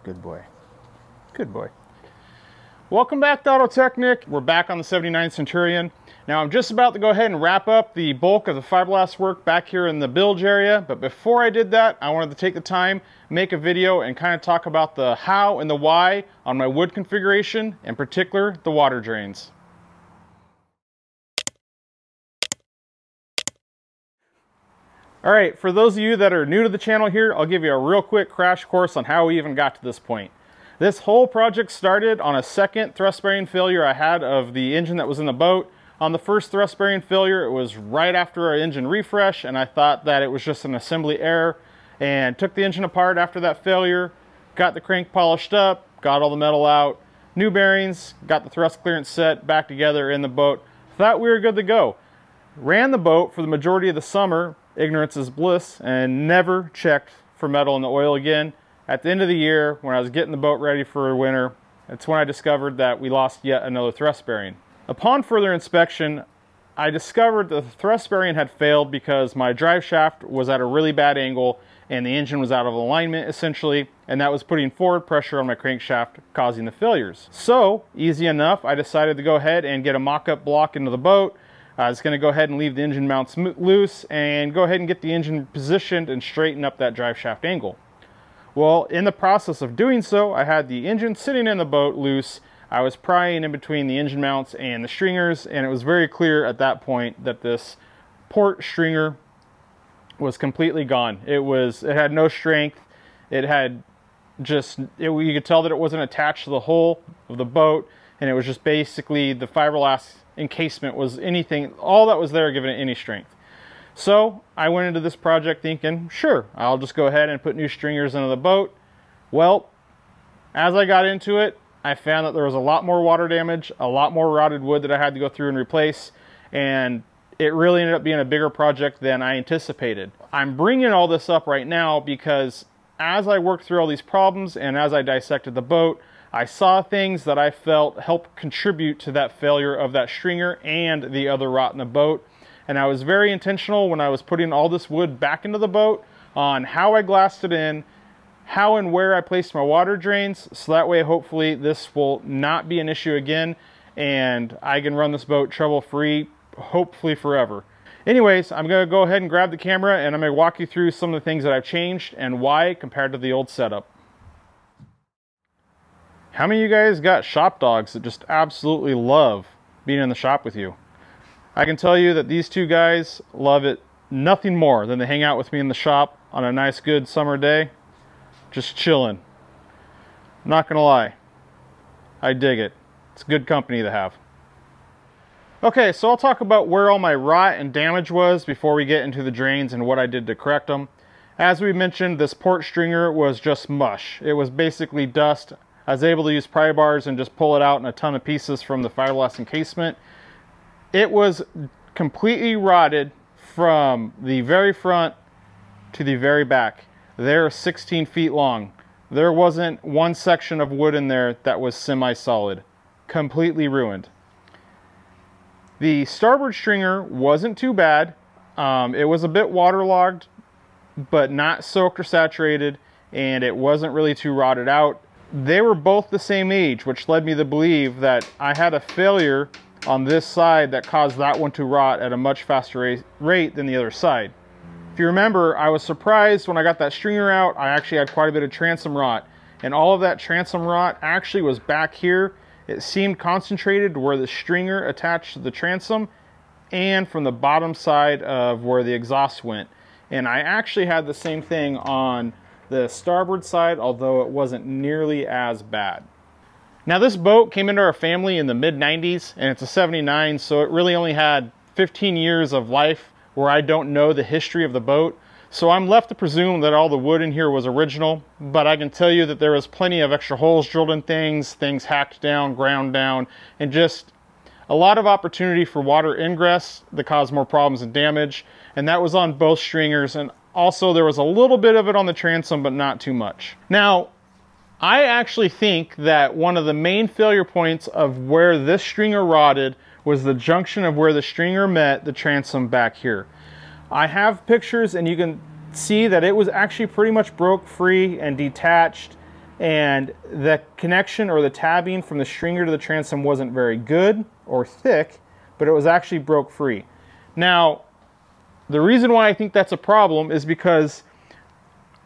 Good boy. Good boy. Welcome back to AutoTechNick. We're back on the 79 Centurion. Now I'm just about to go ahead and wrap up the bulk of the fiberglass work back here in the bilge area. But before I did that, I wanted to take the time, make a video, and kind of talk about the how and the why on my wood configuration, in particular the water drains. All right, for those of you that are new to the channel here, I'll give you a real quick crash course on how we even got to this point. This whole project started on a second thrust bearing failure I had of the engine that was in the boat. On the first thrust bearing failure, it was right after our engine refresh, and I thought that it was just an assembly error, and took the engine apart after that failure, got the crank polished up, got all the metal out, new bearings, got the thrust clearance set back together in the boat. Thought we were good to go. Ran the boat for the majority of the summer, ignorance is bliss, and never checked for metal in the oil again. At the end of the year, when I was getting the boat ready for winter, that's when I discovered that we lost yet another thrust bearing. Upon further inspection, I discovered that the thrust bearing had failed because my drive shaft was at a really bad angle and the engine was out of alignment essentially, and that was putting forward pressure on my crankshaft, causing the failures. So, easy enough, I decided to go ahead and get a mock-up block into the boat. I was going to go ahead and leave the engine mounts loose and go ahead and get the engine positioned and straighten up that drive shaft angle. Well, in the process of doing so, I had the engine sitting in the boat loose. I was prying in between the engine mounts and the stringers, and it was very clear at that point that this port stringer was completely gone. It had no strength. It had you could tell that it wasn't attached to the hull of the boat, and it was just basically the fiberglass encasement was anything, all that was there giving it any strength. So I went into this project thinking, sure, I'll just go ahead and put new stringers into the boat. Well, as I got into it, I found that there was a lot more water damage, a lot more rotted wood that I had to go through and replace, and it really ended up being a bigger project than I anticipated. I'm bringing all this up right now because as I worked through all these problems and as I dissected the boat, I saw things that I felt helped contribute to that failure of that stringer and the other rot in the boat. And I was very intentional when I was putting all this wood back into the boat on how I glassed it in, how and where I placed my water drains, so that way hopefully this will not be an issue again and I can run this boat trouble-free, hopefully forever. Anyways, I'm going to go ahead and grab the camera and I'm going to walk you through some of the things that I've changed and why compared to the old setup. How many of you guys got shop dogs that just absolutely love being in the shop with you? I can tell you that these two guys love it nothing more than to hang out with me in the shop on a nice good summer day, just chilling. I'm not gonna lie, I dig it. It's good company to have. Okay, so I'll talk about where all my rot and damage was before we get into the drains and what I did to correct them. As we mentioned, this port stringer was just mush. It was basically dust. I was able to use pry bars and just pull it out in a ton of pieces from the fiberglass encasement. It was completely rotted from the very front to the very back. They're 16 feet long. There wasn't one section of wood in there that was semi-solid. Completely ruined. The starboard stringer wasn't too bad. It was a bit waterlogged, but not soaked or saturated, and it wasn't really too rotted out. They were both the same age, which led me to believe that I had a failure on this side that caused that one to rot at a much faster rate than the other side. If you remember, I was surprised when I got that stringer out. I actually had quite a bit of transom rot, and all of that transom rot actually was back here. It seemed concentrated where the stringer attached to the transom and from the bottom side of where the exhaust went. And I actually had the same thing on the starboard side, although it wasn't nearly as bad. Now this boat came into our family in the mid-90s and it's a 79, so it really only had 15 years of life where I don't know the history of the boat. So I'm left to presume that all the wood in here was original, but I can tell you that there was plenty of extra holes drilled in things hacked down, ground down, and just a lot of opportunity for water ingress that caused more problems and damage. And that was on both stringers, and also there was a little bit of it on the transom, but not too much. Now, I actually think that one of the main failure points of where this stringer rotted was the junction of where the stringer met the transom back here. I have pictures and you can see that it was actually pretty much broke free and detached and the connection or the tabbing from the stringer to the transom wasn't very good or thick, but it was actually broke free. Now, the reason why I think that's a problem is because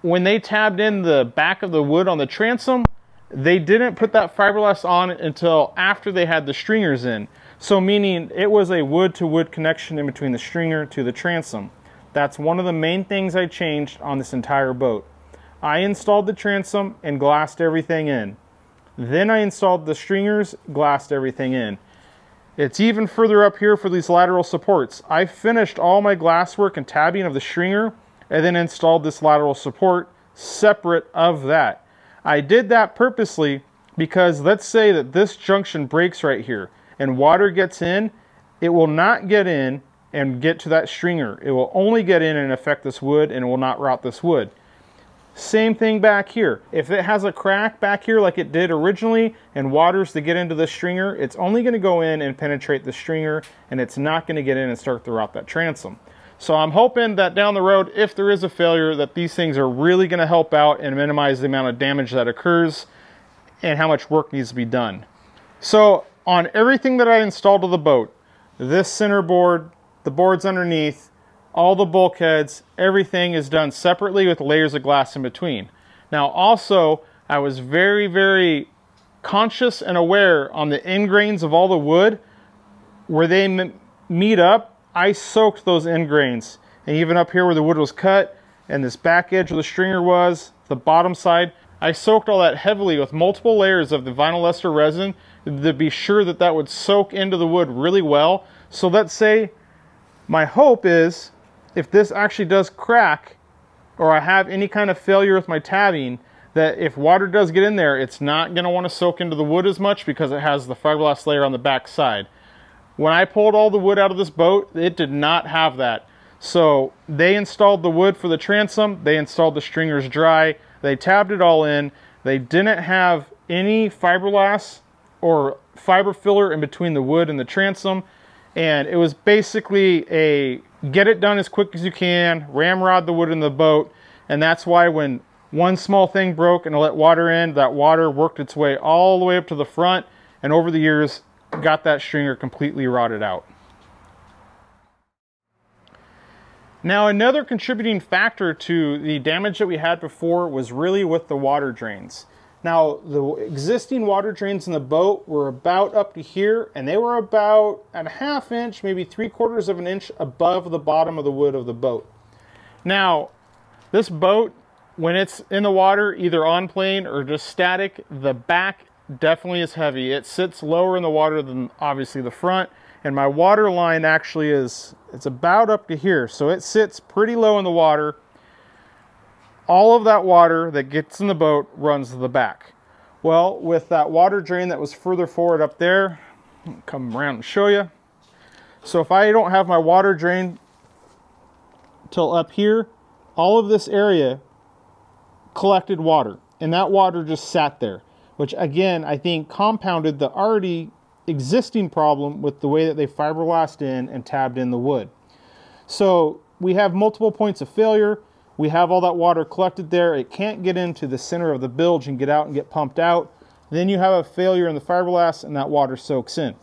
when they tabbed in the back of the wood on the transom, they didn't put that fiberglass on until after they had the stringers in. So meaning it was a wood-to-wood connection in between the stringer to the transom. That's one of the main things I changed on this entire boat. I installed the transom and glassed everything in. Then I installed the stringers, glassed everything in. It's even further up here for these lateral supports. I finished all my glasswork and tabbing of the stringer and then installed this lateral support separate of that. I did that purposely because let's say that this junction breaks right here and water gets in, it will not get in and get to that stringer. It will only get in and affect this wood and it will not rot this wood. Same thing back here. If it has a crack back here like it did originally and water's to get into the stringer, it's only going to go in and penetrate the stringer and it's not going to get in and start to rot that transom. So I'm hoping that down the road, if there is a failure, that these things are really going to help out and minimize the amount of damage that occurs and how much work needs to be done. So on everything that I installed to the boat, this center board, the boards underneath, all the bulkheads, everything is done separately with layers of glass in between. Now also, I was very, very conscious and aware on the end grains of all the wood. Where they meet up, I soaked those end grains. And even up here where the wood was cut, and this back edge where the stringer was, the bottom side, I soaked all that heavily with multiple layers of the vinyl ester resin to be sure that that would soak into the wood really well. So let's say, my hope is, if this actually does crack, or I have any kind of failure with my tabbing, that if water does get in there, it's not going to want to soak into the wood as much because it has the fiberglass layer on the back side. When I pulled all the wood out of this boat, it did not have that. So they installed the wood for the transom, they installed the stringers dry, they tabbed it all in, they didn't have any fiberglass or fiber filler in between the wood and the transom, and it was basically a get it done as quick as you can, ramrod the wood in the boat, and that's why when one small thing broke and it let water in, that water worked its way all the way up to the front, and over the years got that stringer completely rotted out. Now, another contributing factor to the damage that we had before was really with the water drains. Now, the existing water drains in the boat were about up to here, and they were about a ½ inch, maybe 3/4 of an inch above the bottom of the wood of the boat. Now, this boat, when it's in the water, either on plane or just static, the back definitely is heavy. It sits lower in the water than obviously the front, and my water line actually it's about up to here, so it sits pretty low in the water. All of that water that gets in the boat runs to the back. Well, with that water drain that was further forward up there, I'll come around and show you. So if I don't have my water drain till up here, all of this area collected water, and that water just sat there, which again, I think compounded the already existing problem with the way that they fiberglassed in and tabbed in the wood. So we have multiple points of failure. We have all that water collected there. It can't get into the center of the bilge and get out and get pumped out. Then you have a failure in the fiberglass and that water soaks in.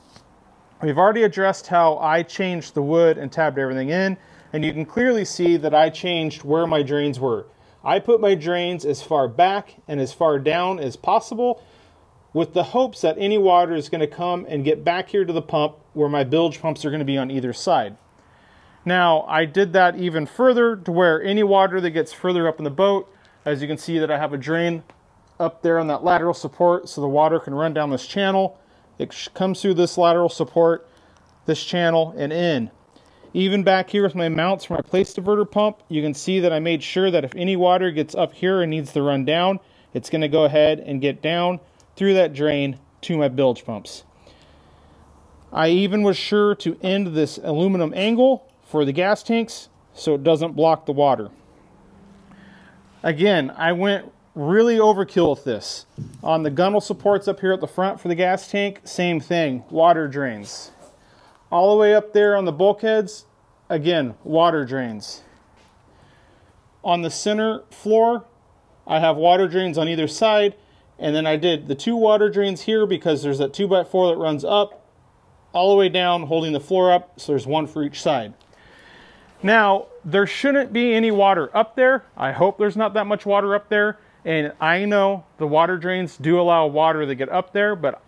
We've already addressed how I changed the wood and tabbed everything in, and you can clearly see that I changed where my drains were. I put my drains as far back and as far down as possible with the hopes that any water is going to come and get back here to the pump where my bilge pumps are going to be on either side. Now, I did that even further to where any water that gets further up in the boat, as you can see that I have a drain up there on that lateral support so the water can run down this channel. It comes through this lateral support, this channel, and in. Even back here with my mounts for my place diverter pump, you can see that I made sure that if any water gets up here and needs to run down, it's going to go ahead and get down through that drain to my bilge pumps. I even was sure to end this aluminum angle for the gas tanks so it doesn't block the water. Again, I went really overkill with this. On the gunnel supports up here at the front for the gas tank, same thing, water drains. All the way up there on the bulkheads, again, water drains. On the center floor, I have water drains on either side, And then I did the 2 water drains here because there's that 2x4 that runs up all the way down, holding the floor up. So there's 1 for each side. Now, there shouldn't be any water up there. I hope there's not that much water up there. And I know the water drains do allow water to get up there, but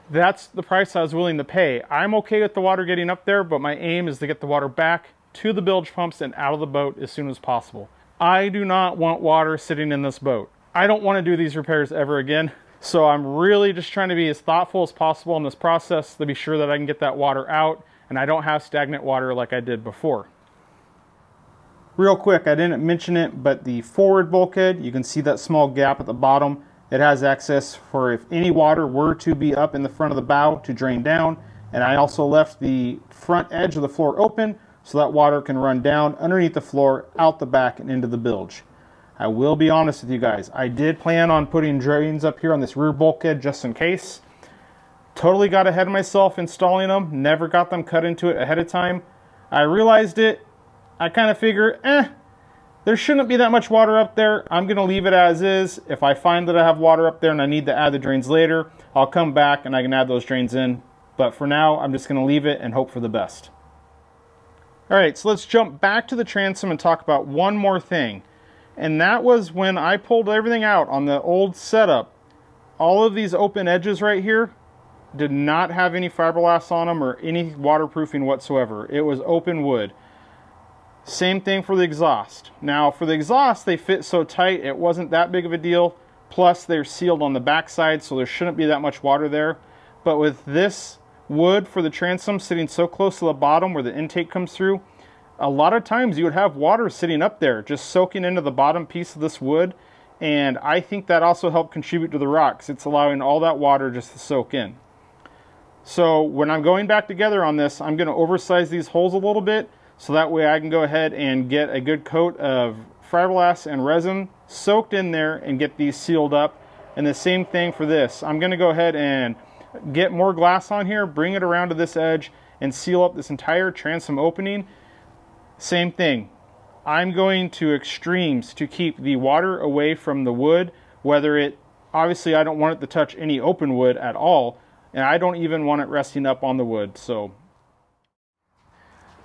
that's the price I was willing to pay. I'm okay with the water getting up there, but my aim is to get the water back to the bilge pumps and out of the boat as soon as possible. I do not want water sitting in this boat. I don't want to do these repairs ever again. So I'm really just trying to be as thoughtful as possible in this process to be sure that I can get that water out and I don't have stagnant water like I did before. Real quick, I didn't mention it, but the forward bulkhead, you can see that small gap at the bottom. It has access for if any water were to be up in the front of the bow to drain down. And I also left the front edge of the floor open so that water can run down underneath the floor, out the back, and into the bilge. I will be honest with you guys. I did plan on putting drains up here on this rear bulkhead just in case. Totally got ahead of myself installing them. Never got them cut into it ahead of time. I realized it. I kind of figure, there shouldn't be that much water up there. I'm going to leave it as is. If I find that I have water up there and I need to add the drains later, I'll come back and I can add those drains in. But for now, I'm just going to leave it and hope for the best. All right, so let's jump back to the transom and talk about one more thing. And that was when I pulled everything out on the old setup. All of these open edges right here did not have any fiberglass on them or any waterproofing whatsoever. It was open wood. Same thing for the exhaust. Now for the exhaust, they fit so tight it wasn't that big of a deal. Plus they're sealed on the back side, so there shouldn't be that much water there. But with this wood for the transom sitting so close to the bottom where the intake comes through, a lot of times you would have water sitting up there just soaking into the bottom piece of this wood. And I think that also helped contribute to the rocks. It's allowing all that water just to soak in. So when I'm going back together on this, I'm going to oversize these holes a little bit so that way I can go ahead and get a good coat of fiberglass and resin soaked in there and get these sealed up. And the same thing for this. I'm going to go ahead and get more glass on here, bring it around to this edge, and seal up this entire transom opening. Same thing. I'm going to extremes to keep the water away from the wood, whether it, obviously I don't want it to touch any open wood at all, and I don't even want it resting up on the wood. So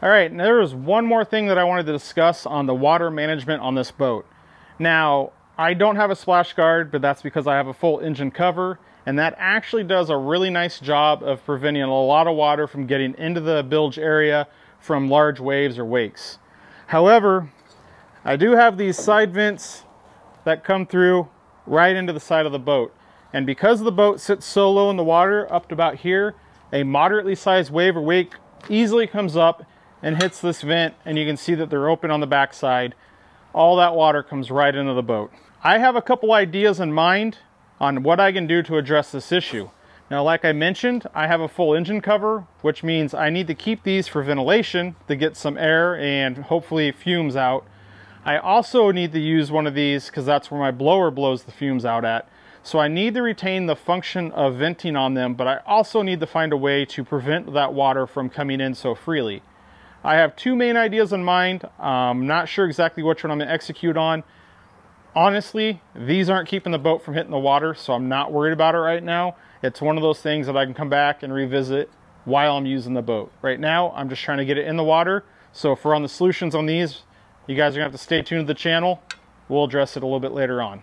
all right, now there was one more thing that I wanted to discuss on the water management on this boat. Now, I don't have a splash guard, but that's because I have a full engine cover, and that actually does a really nice job of preventing a lot of water from getting into the bilge area from large waves or wakes. However, I do have these side vents that come through right into the side of the boat. And because the boat sits so low in the water, up to about here, a moderately sized wave or wake easily comes up and hits this vent, and you can see that they're open on the back side. All that water comes right into the boat. I have a couple ideas in mind on what I can do to address this issue. Now, like I mentioned, I have a full engine cover, which means I need to keep these for ventilation to get some air and hopefully fumes out. I also need to use one of these because that's where my blower blows the fumes out at. So I need to retain the function of venting on them, but I also need to find a way to prevent that water from coming in so freely. I have 2 main ideas in mind. I'm not sure exactly which one I'm going to execute on. Honestly, these aren't keeping the boat from hitting the water, so I'm not worried about it right now. It's one of those things that I can come back and revisit while I'm using the boat. Right now, I'm just trying to get it in the water. So if we're on the solutions on these, you guys are going to have to stay tuned to the channel. We'll address it a little bit later on.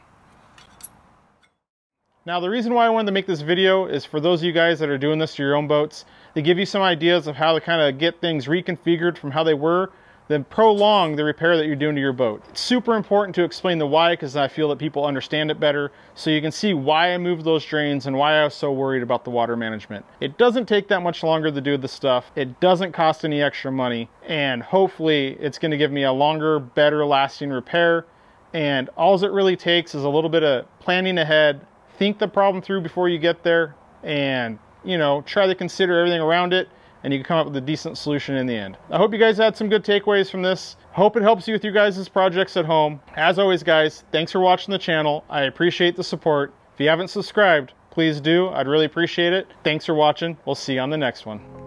Now, the reason why I wanted to make this video is for those of you guys that are doing this to your own boats, to give you some ideas of how to kind of get things reconfigured from how they were, then prolong the repair that you're doing to your boat. It's super important to explain the why, because I feel that people understand it better, so you can see why I moved those drains and why I was so worried about the water management. It doesn't take that much longer to do this stuff. It doesn't cost any extra money, and hopefully it's going to give me a longer, better lasting repair. And all it really takes is a little bit of planning ahead, think the problem through before you get there, and try to consider everything around it, and you can come up with a decent solution in the end. I hope you guys had some good takeaways from this. Hope it helps you with your guys' projects at home. As always, guys, thanks for watching the channel. I appreciate the support. If you haven't subscribed, please do. I'd really appreciate it. Thanks for watching. We'll see you on the next one.